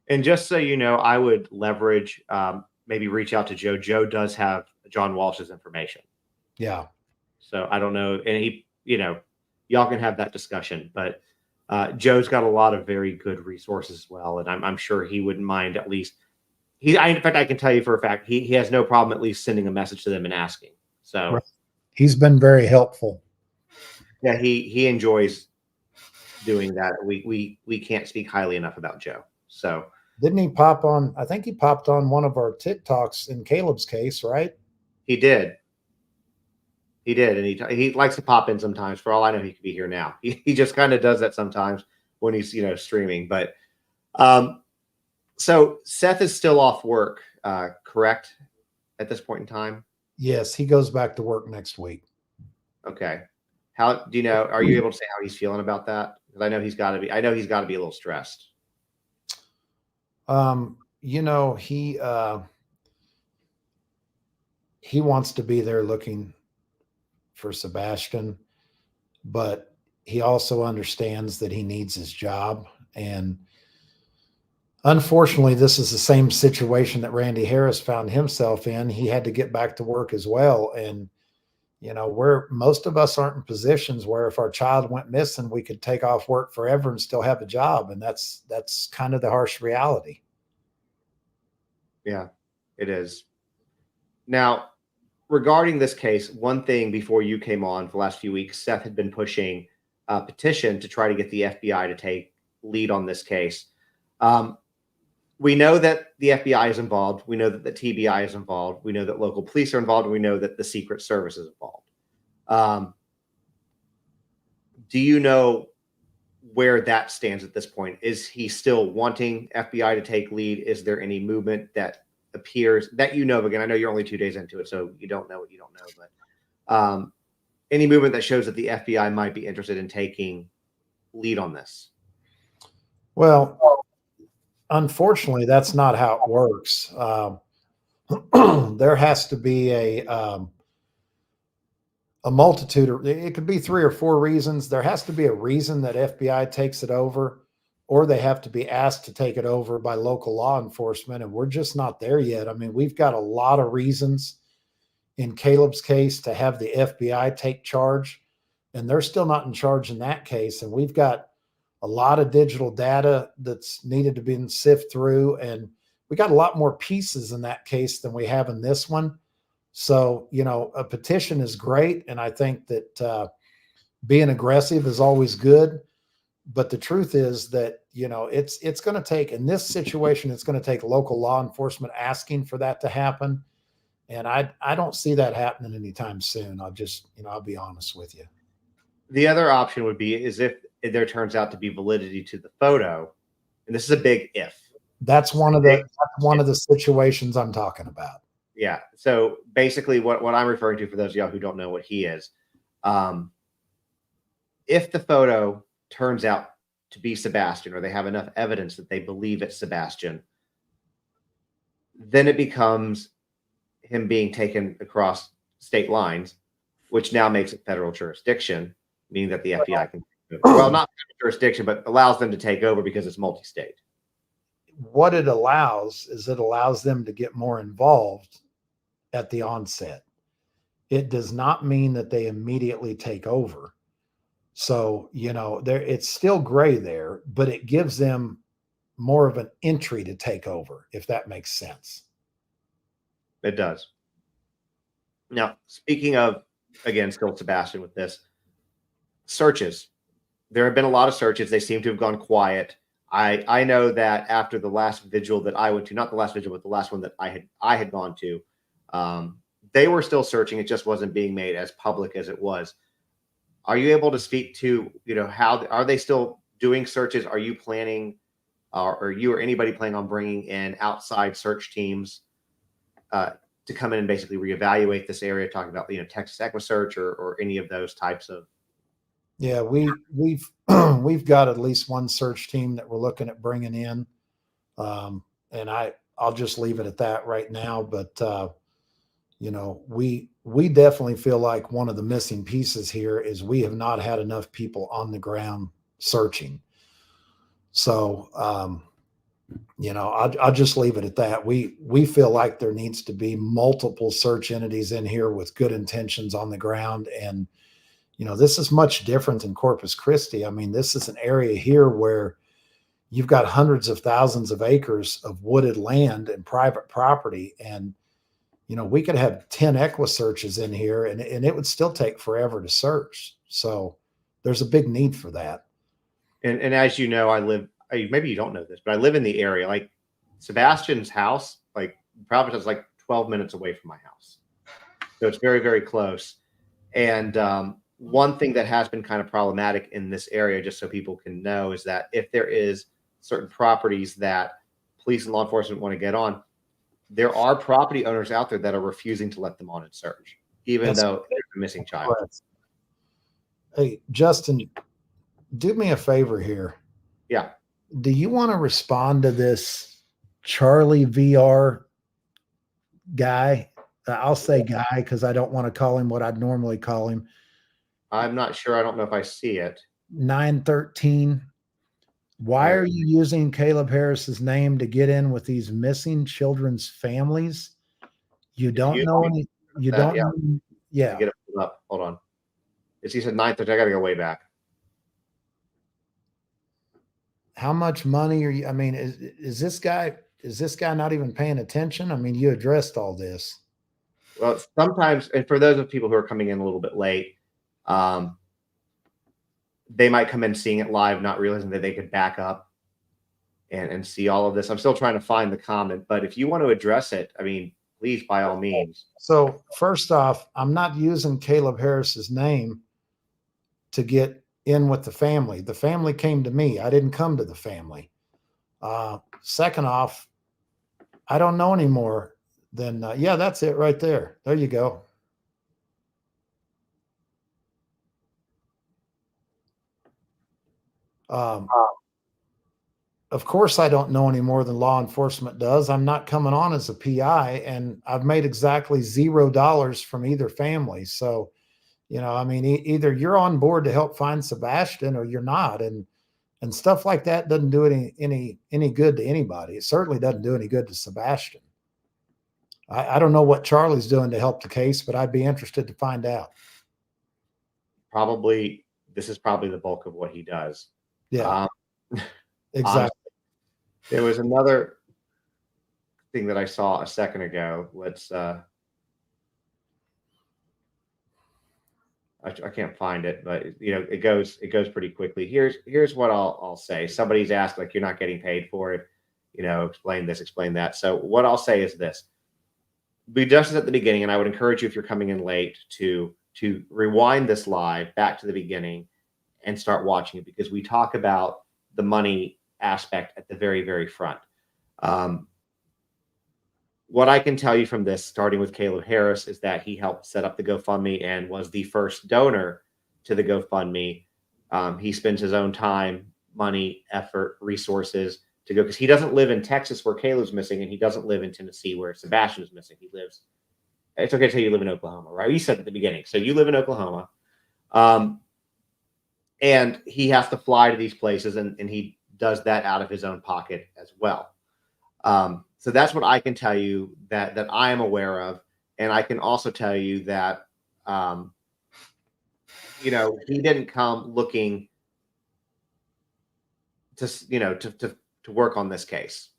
Speaker 1: And just so you know, I would leverage, maybe reach out to Joe. Joe does have John Walsh's information.
Speaker 2: Yeah.
Speaker 1: So I don't know. And he, y'all can have that discussion, but Joe's got a lot of very good resources as well. And I'm sure he wouldn't mind at least. In fact, I can tell you for a fact, he has no problem at least sending a message to them and asking. So
Speaker 2: right. He's been very helpful.
Speaker 1: Yeah, he enjoys doing that. We can't speak highly enough about Joe. So
Speaker 2: didn't he pop on? I think he popped on one of our TikToks in Caleb's case, right?
Speaker 1: He did. And he likes to pop in sometimes. For all I know, he could be here now. He just kind of does that sometimes when he's streaming. But so Seth is still off work, correct? At this point in time?
Speaker 2: Yes, he goes back to work next week.
Speaker 1: Okay. How do you know? Are you able to say how he's feeling about that? Because I know he's got to be. I know he's got to be a little stressed.
Speaker 2: He wants to be there looking for Sebastian, but he also understands that he needs his job. And unfortunately, this is the same situation that Randy Harris found himself in. He had to get back to work as well. And, most of us aren't in positions where if our child went missing, we could take off work forever and still have a job. And that's kind of the harsh reality.
Speaker 1: Yeah, it is. Now, regarding this case, one thing before you came on for the last few weeks, Seth had been pushing a petition to try to get the FBI to take lead on this case. We know that the FBI is involved. We know that the TBI is involved. We know that local police are involved. And we know that the Secret Service is involved. Do you know where that stands at this point? Is he still wanting FBI to take lead? Is there any movement that appears that again, I know you're only 2 days into it, so you don't know what you don't know, but any movement that shows that the FBI might be interested in taking lead on this?
Speaker 2: Well, unfortunately, that's not how it works. There has to be a multitude of, it could be 3 or 4 reasons. There has to be a reason that FBI takes it over, or they have to be asked to take it over by local law enforcement. And we're just not there yet. I mean, we've got a lot of reasons in Caleb's case to have the FBI take charge, and they're still not in charge in that case. And we've got a lot of digital data that's needed to be sifted through. And we got a lot more pieces in that case than we have in this one. So, a petition is great. And I think that being aggressive is always good. But the truth is that, it's going to take, in this situation, it's going to take local law enforcement asking for that to happen. And I don't see that happening anytime soon. I'll be honest with you.
Speaker 1: The other option would be is if there turns out to be validity to the photo, and this is a big if.
Speaker 2: That's one of the situations I'm talking about.
Speaker 1: Yeah. So basically what I'm referring to, for those of y'all who don't know what he is, if the photo turns out to be Sebastian, or they have enough evidence that they believe it's Sebastian, then it becomes him being taken across state lines, which now makes it federal jurisdiction, meaning that the FBI can, well, not jurisdiction, but allows them to take over because it's multi-state.
Speaker 2: What it allows is it allows them to get more involved at the onset. It does not mean that they immediately take over. So, it's still gray there, but it gives them more of an entry to take over, if that makes sense.
Speaker 1: It does. Now, speaking of, again, still Sebastian with this, searches. There have been a lot of searches. They seem to have gone quiet. I know that after the last vigil that I went to, not the last vigil, but the last one that I had gone to, they were still searching. It just wasn't being made as public as it was. Are you able to speak to, how are they still doing searches? Are you planning, or you or anybody planning on bringing in outside search teams to come in and basically reevaluate this area, talking about, Texas EquiSearch or any of those types of?
Speaker 2: Yeah, we've got at least one search team that we're looking at bringing in. And I'll just leave it at that right now. But, we definitely feel like one of the missing pieces here is we have not had enough people on the ground searching. So, I'll just leave it at that. We feel like there needs to be multiple search entities in here with good intentions on the ground. And, this is much different than Corpus Christi. I mean, this is an area here where you've got hundreds of thousands of acres of wooded land and private property. And, we could have 10 EquiSearches in here and it would still take forever to search. So there's a big need for that.
Speaker 1: And as you know, maybe you don't know this, but I live in the area. Like Sebastian's house, like Providence is like 12 minutes away from my house. So it's very, very close. And one thing that has been kind of problematic in this area, just so people can know, is that if there is certain properties that police and law enforcement want to get on, there are property owners out there that are refusing to let them on and search, even though there's a missing child.
Speaker 2: Hey, Justin, do me a favor here.
Speaker 1: Yeah.
Speaker 2: Do you want to respond to this Charlie VR guy? I'll say guy because I don't want to call him what I'd normally call him.
Speaker 1: I'm not sure. I don't know if I see it.
Speaker 2: 913. Why are you using Caleb Harris's name to get in with these missing children's families? You don't know any. You don't know. Yeah.
Speaker 1: Get it pulled up. Hold on. He said 913. I got to go way back.
Speaker 2: How much money are you? I mean, is this guy not even paying attention? I mean, you addressed all this.
Speaker 1: Well, sometimes, and for those of people who are coming in a little bit late, they might come in seeing it live, not realizing that they could back up and see all of this. I'm still trying to find the comment, but if you want to address it, I mean, please, by all means.
Speaker 2: So first off, I'm not using Caleb Harris's name to get in with the family. The family came to me. I didn't come to the family. Second off, I don't know anymore than, yeah, that's it right there. There you go. Of course, I don't know any more than law enforcement does. I'm not coming on as a PI, and I've made exactly $0 from either family. So, I mean, either you're on board to help find Sebastian or you're not. And stuff like that doesn't do any good to anybody. It certainly doesn't do any good to Sebastian. I don't know what Charlie's doing to help the case, but I'd be interested to find out.
Speaker 1: This is probably the bulk of what he does.
Speaker 2: Yeah, exactly.
Speaker 1: Honestly, there was another thing that I saw a second ago. I can't find it, but it goes pretty quickly. Here's what I'll say. Somebody's asked, like, you're not getting paid for it, explain this, explain that. So what I'll say is this: be just as at the beginning, and I would encourage you, if you're coming in late, to rewind this live back to the beginning and start watching it, because we talk about the money aspect at the very, very front. What I can tell you from this, starting with Caleb Harris, is that he helped set up the GoFundMe and was the first donor to the GoFundMe. He spends his own time, money, effort, resources to go, because he doesn't live in Texas where Caleb's missing, and he doesn't live in Tennessee where Sebastian is missing. It's okay to say you live in Oklahoma, right? You said at the beginning. So you live in Oklahoma. And he has to fly to these places, and he does that out of his own pocket as well. So that's what I can tell you that I am aware of. And I can also tell you that, he didn't come looking to work on this case.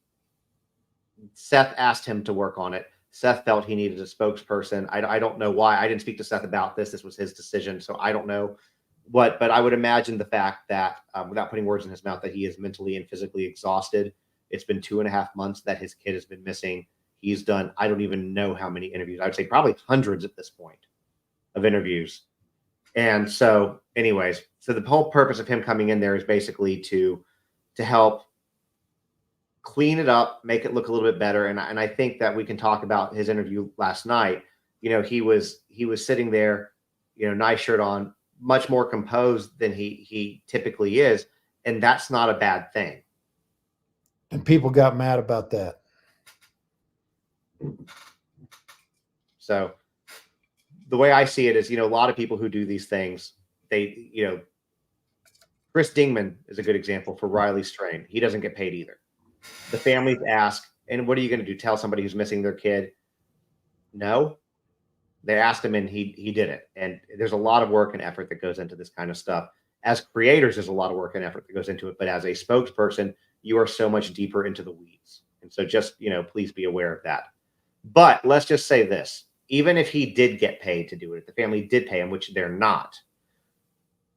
Speaker 1: Seth asked him to work on it. Seth felt he needed a spokesperson. I don't know why. I didn't speak to Seth about this. This was his decision. So I don't know but I would imagine the fact that, without putting words in his mouth, that he is mentally and physically exhausted. It's been 2.5 months that his kid has been missing. He's done, I don't even know how many interviews. I would say probably hundreds at this point of interviews. And so anyways, so the whole purpose of him coming in there is basically to help clean it up, make it look a little bit better. And I think that we can talk about his interview last night. He was sitting there, nice shirt on, much more composed than he typically is. And that's not a bad thing.
Speaker 2: And people got mad about that.
Speaker 1: So the way I see it is, a lot of people who do these things, Chris Dingman is a good example for Riley Strain. He doesn't get paid either. The families ask, and what are you going to do? Tell somebody who's missing their kid? No. They asked him, and he did it. And there's a lot of work and effort that goes into this kind of stuff. As creators, there's a lot of work and effort that goes into it. But as a spokesperson, you are so much deeper into the weeds. And so just, please be aware of that. But let's just say this. Even if he did get paid to do it, if the family did pay him, which they're not,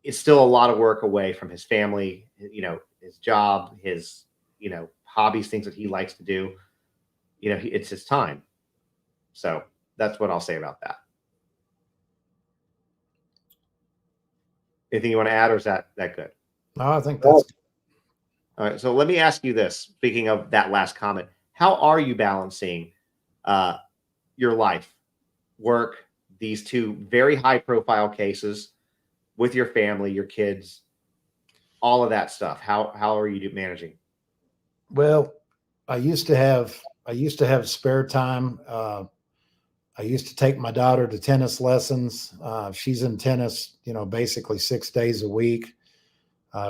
Speaker 1: it's still a lot of work away from his family, his job, his, hobbies, things that he likes to do. It's his time. So that's what I'll say about that. Anything you want to add, or is that good?
Speaker 2: No, I think that's good.
Speaker 1: All right. So let me ask you this. Speaking of that last comment, how are you balancing your life, work, these two very high profile cases with your family, your kids, all of that stuff? How are you managing?
Speaker 2: Well, I used to have spare time. I used to take my daughter to tennis lessons. She's in tennis, basically 6 days a week.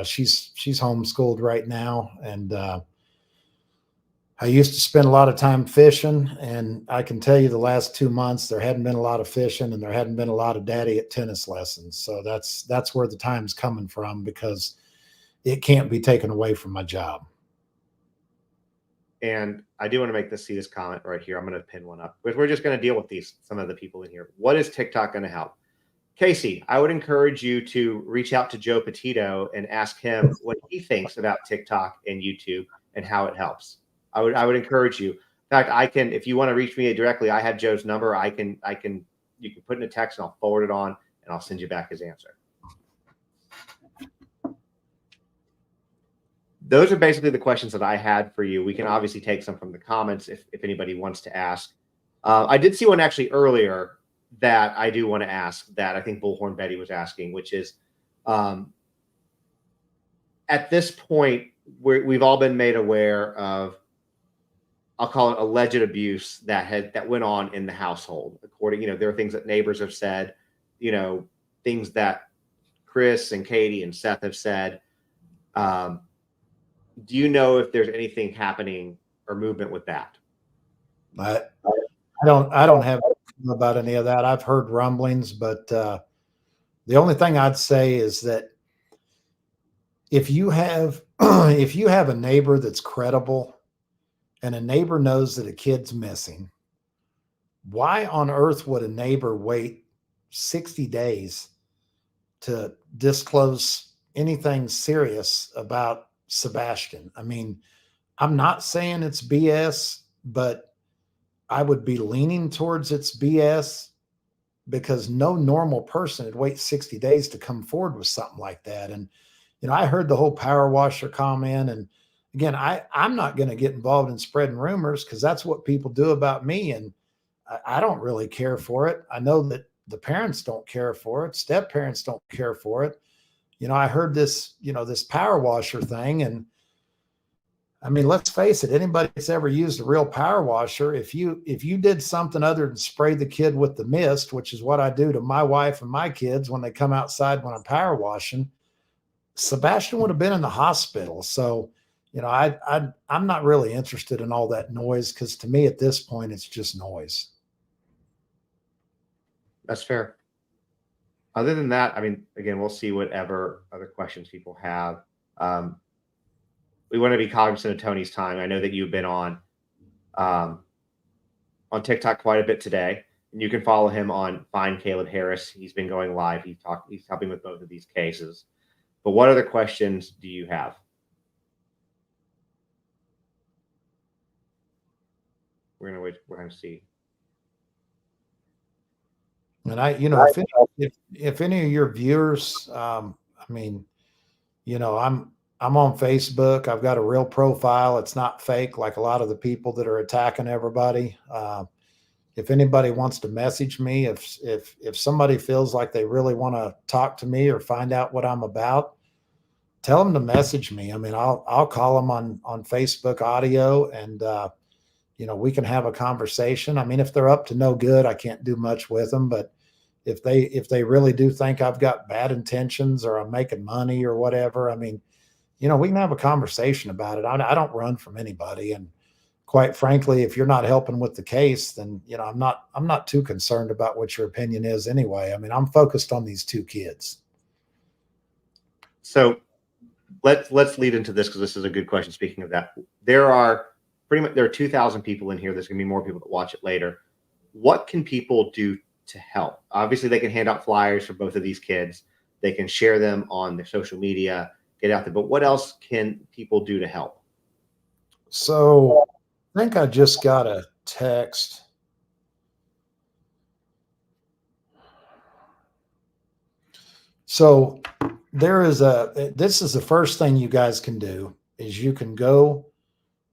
Speaker 2: She's homeschooled right now. And I used to spend a lot of time fishing. And I can tell you the last 2 months, there hadn't been a lot of fishing, and there hadn't been a lot of daddy at tennis lessons. So that's where the time's coming from, because it can't be taken away from my job.
Speaker 1: And I do want to make this comment right here. I'm going to pin one up. We're just going to deal with some of the people in here. What is TikTok going to help? Casey, I would encourage you to reach out to Joe Petito and ask him what he thinks about TikTok and YouTube and how it helps. I would encourage you. In fact, if you want to reach me directly, I have Joe's number. You can put in a text and I'll forward it on, and I'll send you back his answer. those are basically the questions that I had for you. We can obviously take some from the comments if anybody wants to ask. I did see one actually earlier that I do want to ask that I think Bullhorn Betty was asking, which is, at this point, we've all been made aware of, I'll call it alleged abuse that went on in the household. According, there are things that neighbors have said, things that Chris and Katie and Seth have said. Do you know if there's anything happening or movement with that?
Speaker 2: I don't have about any of that. I've heard rumblings, but the only thing I'd say is that if you have if you have a neighbor that's credible and a neighbor knows that a kid's missing, why on earth would a neighbor wait 60 days to disclose anything serious about Sebastian? I mean, I'm not saying it's BS, but I would be leaning towards it's BS, because no normal person would wait 60 days to come forward with something like that. And, I heard the whole power washer comment. And again, I'm not going to get involved in spreading rumors, because that's what people do about me. And I don't really care for it. I know that the parents don't care for it. Step parents don't care for it. I heard this, this power washer thing. And I mean, let's face it, anybody that's ever used a real power washer, if you did something other than spray the kid with the mist, which is what I do to my wife and my kids when they come outside when I'm power washing, Sebastian would have been in the hospital. So, I'm not really interested in all that noise, because to me at this point, it's just noise.
Speaker 1: That's fair. Other than that, I mean, again, we'll see whatever other questions people have. We want to be cognizant of Tony's time. I know that you've been on TikTok quite a bit today, and you can follow him on Find Caleb Harris. He's been going live. He's helping with both of these cases. But what other questions do you have? We're gonna wait. We're gonna see.
Speaker 2: And if any of your viewers, I mean, I'm on Facebook. I've got a real profile. It's not fake like a lot of the people that are attacking everybody. If anybody wants to message me, if somebody feels like they really want to talk to me or find out what I'm about, tell them to message me. I mean, I'll call them on Facebook audio, and we can have a conversation. I mean, if they're up to no good, I can't do much with them. But if they really do think I've got bad intentions or I'm making money or whatever, I mean, we can have a conversation about it. I don't run from anybody. And quite frankly, if you're not helping with the case, then, I'm not too concerned about what your opinion is anyway. I mean, I'm focused on these two kids.
Speaker 1: So let's lead into this, because this is a good question. Speaking of that, there are 2,000 people in here. There's going to be more people that watch it later. What can people do to help? Obviously, they can hand out flyers for both of these kids. They can share them on their social media, get out there. But what else can people do to help?
Speaker 2: So I think I just got a text. So this is the first thing you guys can do, is you can go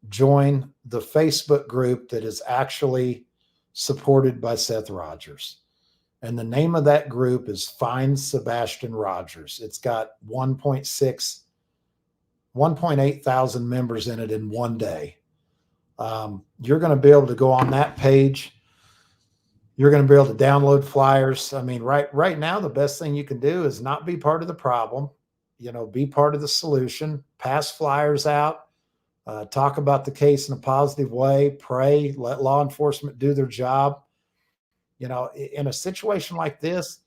Speaker 2: join the Facebook group that is actually supported by Seth Rogers. And the name of that group is Find Sebastian Rogers. It's got 1.8 thousand members in it in one day. You're going to be able to go on that page. You're going to be able to download flyers. I mean, right now, the best thing you can do is not be part of the problem, be part of the solution, pass flyers out, talk about the case in a positive way, pray, let law enforcement do their job. In a situation like this,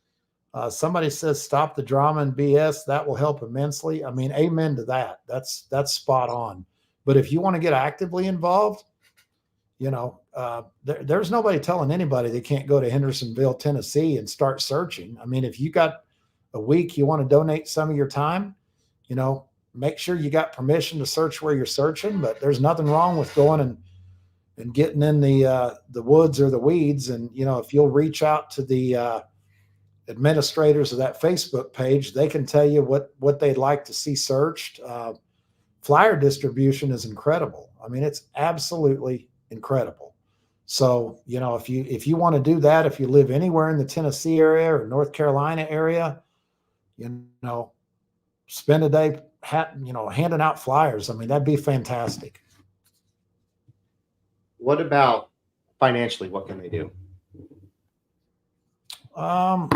Speaker 2: somebody says, stop the drama and BS. That will help immensely. I mean, amen to that. That's spot on. But if you want to get actively involved, there's nobody telling anybody they can't go to Hendersonville, Tennessee and start searching. I mean, if you got a week, you want to donate some of your time, make sure you got permission to search where you're searching, but there's nothing wrong with going and getting in the woods or the weeds. And, if you'll reach out to the administrators of that Facebook page, they can tell you what they'd like to see searched. flyer distribution is incredible. I mean, it's absolutely incredible. So, if you want to do that, if you live anywhere in the Tennessee area or North Carolina area, you know, spend a day, handing out flyers. I mean, that'd be fantastic.
Speaker 1: What about financially? What can they do?
Speaker 2: Um,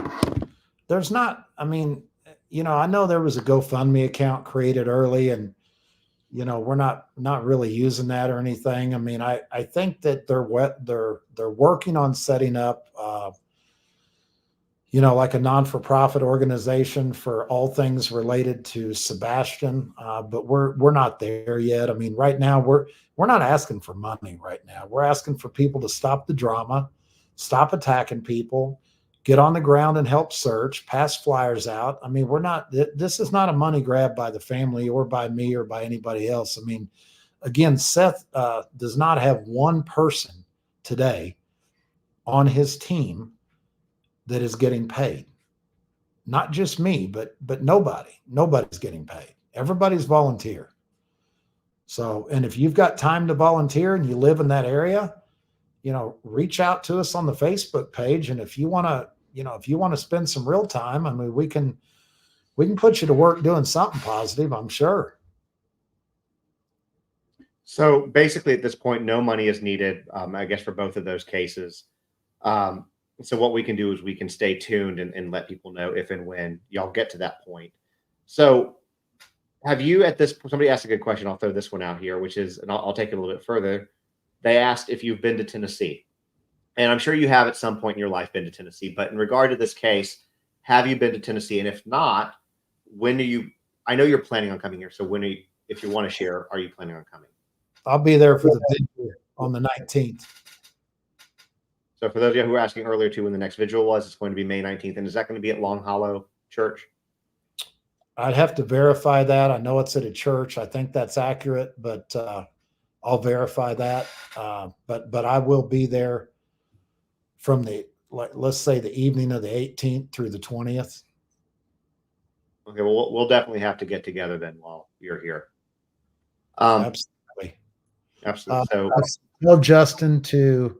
Speaker 2: there's not, I mean, I know there was a GoFundMe account created early, and, we're not really using that or anything. I mean, I think that they're working on setting up, like a non-for-profit organization for all things related to Sebastian. But we're not there yet. I mean, right now we're not asking for money right now. We're asking for people to stop the drama, stop attacking people, get on the ground and help search, pass flyers out. I mean, this is not a money grab by the family or by me or by anybody else. I mean, again, Seth does not have one person today on his team that is getting paid. Not just me, but nobody's getting paid. Everybody's volunteer. So, and if you've got time to volunteer and you live in that area, reach out to us on the Facebook page. And if you want to spend some real time, I mean, we can put you to work doing something positive, I'm sure.
Speaker 1: So basically at this point, no money is needed, I guess, for both of those cases. So what we can do is we can stay tuned and let people know if and when y'all get to that point. So have you somebody asked a good question. I'll throw this one out here, which is, and I'll take it a little bit further. They asked if you've been to Tennessee, and I'm sure you have at some point in your life been to Tennessee, but in regard to this case, have you been to Tennessee? And if not, I know you're planning on coming here. So if you want to share, are you planning on coming?
Speaker 2: I'll be there for the vigil on the 19th.
Speaker 1: So for those of you who were asking earlier too, when the next vigil was, it's going to be May 19th. And is that going to be at Long Hollow Church?
Speaker 2: I'd have to verify that. I know it's at a church. I think that's accurate, but I'll verify that. But I will be there from let's say the evening of the 18th through the 20th.
Speaker 1: Okay, well, we'll definitely have to get together then while you're here.
Speaker 2: Absolutely.
Speaker 1: So
Speaker 2: I tell Justin to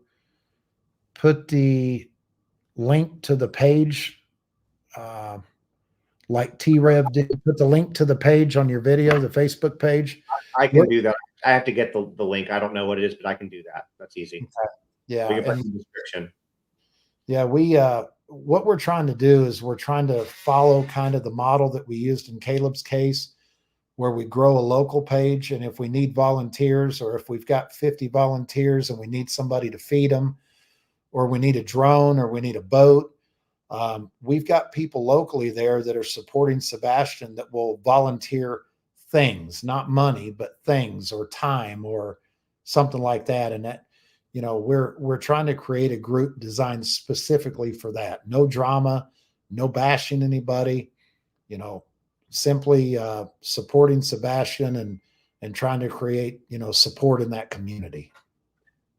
Speaker 2: put the link to the page, like T-Rev did, put the link to the page on your video, the Facebook page.
Speaker 1: I can do that. I have to get the link. I don't know what it is, but I can do that. That's easy.
Speaker 2: Okay. Yeah.
Speaker 1: We can put in the description.
Speaker 2: Yeah. What we're trying to do is we're trying to follow kind of the model that we used in Caleb's case, where we grow a local page. And if we need volunteers, or if we've got 50 volunteers and we need somebody to feed them, or we need a drone, or we need a boat, we've got people locally there that are supporting Sebastian that will volunteer things, not money, but things or time or something like that. And that, we're trying to create a group designed specifically for that. No drama, no bashing anybody, simply supporting Sebastian and trying to create, support in that community.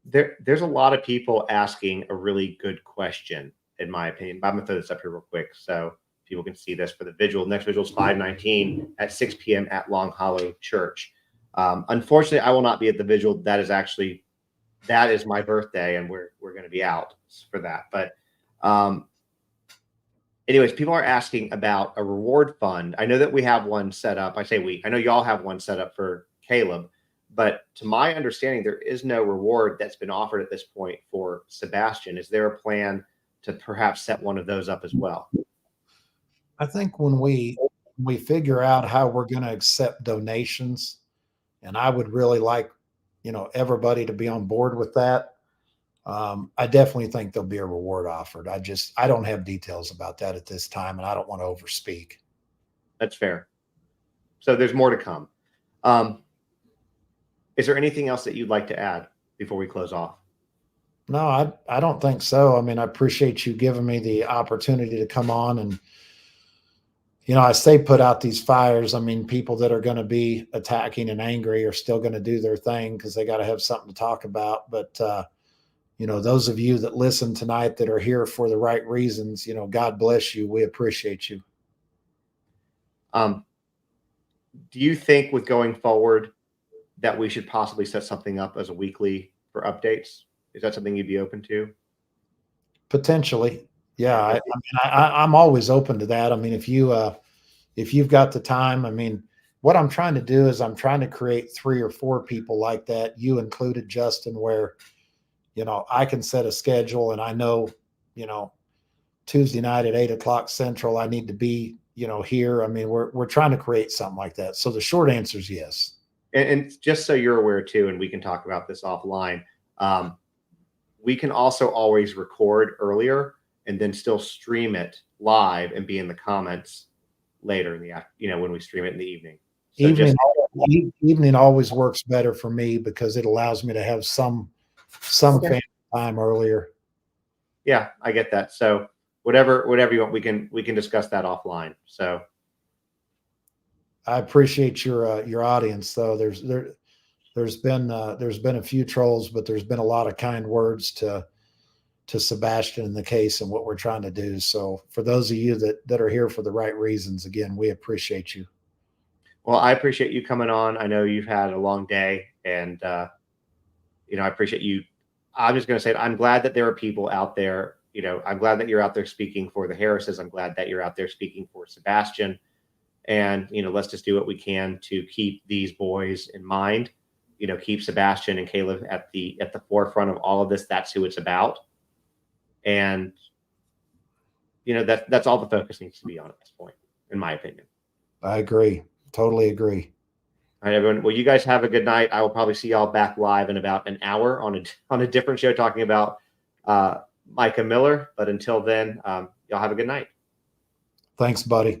Speaker 1: There's a lot of people asking a really good question, in my opinion. I'm going to throw this up here real quick so people can see this for the vigil. Next vigil is 5/19 at 6 p.m. at Long Hollow Church. Unfortunately, I will not be at the vigil. That is my birthday, and we're going to be out for that. But anyways, people are asking about a reward fund. I know that we have one set up. I know y'all have one set up for Caleb. But to my understanding, there is no reward that's been offered at this point for Sebastian. Is there a plan to perhaps set one of those up as well?
Speaker 2: I think when we figure out how we're going to accept donations, and I would really like, everybody to be on board with that. I definitely think there'll be a reward offered. I don't have details about that at this time, and I don't want to overspeak.
Speaker 1: That's fair. So there's more to come. Is there anything else that you'd like to add before we close off?
Speaker 2: No, I don't think so. I mean, I appreciate you giving me the opportunity to come on, and, I say put out these fires. I mean, people that are going to be attacking and angry are still going to do their thing because they got to have something to talk about. But, those of you that listen tonight that are here for the right reasons, God bless you. We appreciate you.
Speaker 1: do you think with going forward that we should possibly set something up as a weekly for updates? Is that something you'd be open to?
Speaker 2: Potentially. Yeah. I
Speaker 1: Yeah.
Speaker 2: mean, I'm always open to that. I mean, if you've got the time, I mean, what I'm trying to do is I'm trying to create 3 or 4 people like that, you included, Justin, where, I can set a schedule and I know, you know, Tuesday night at 8 o'clock Central, I need to be, here. I mean, we're trying to create something like that. So the short answer is yes.
Speaker 1: And just so you're aware too, and we can talk about this offline, um, we can also always record earlier and then still stream it live and be in the comments later in the when we stream it in the evening. So
Speaker 2: Evening,
Speaker 1: just
Speaker 2: evening always works better for me because it allows me to have some
Speaker 1: okay.
Speaker 2: family time earlier.
Speaker 1: Yeah, I get that. So whatever you want, we can discuss that offline. So
Speaker 2: I appreciate your audience though. There's been a few trolls, but there's been a lot of kind words to Sebastian in the case and what we're trying to do. So for those of you that are here for the right reasons, again, we appreciate you.
Speaker 1: well, I appreciate you coming on. I know you've had a long day, and I appreciate you. I'm just going to say I'm glad that there are people out there. I'm glad that you're out there speaking for the Harrises. I'm glad that you're out there speaking for Sebastian. And let's just do what we can to keep these boys in mind. Keep Sebastian and Caleb at the forefront of all of this. That's who it's about. And that's all the focus needs to be on at this point, in my opinion.
Speaker 2: I agree. Totally agree.
Speaker 1: All right, everyone. Well, you guys have a good night. I will probably see y'all back live in about an hour on a different show talking about Micah Miller. But until then, y'all have a good night.
Speaker 2: Thanks, buddy.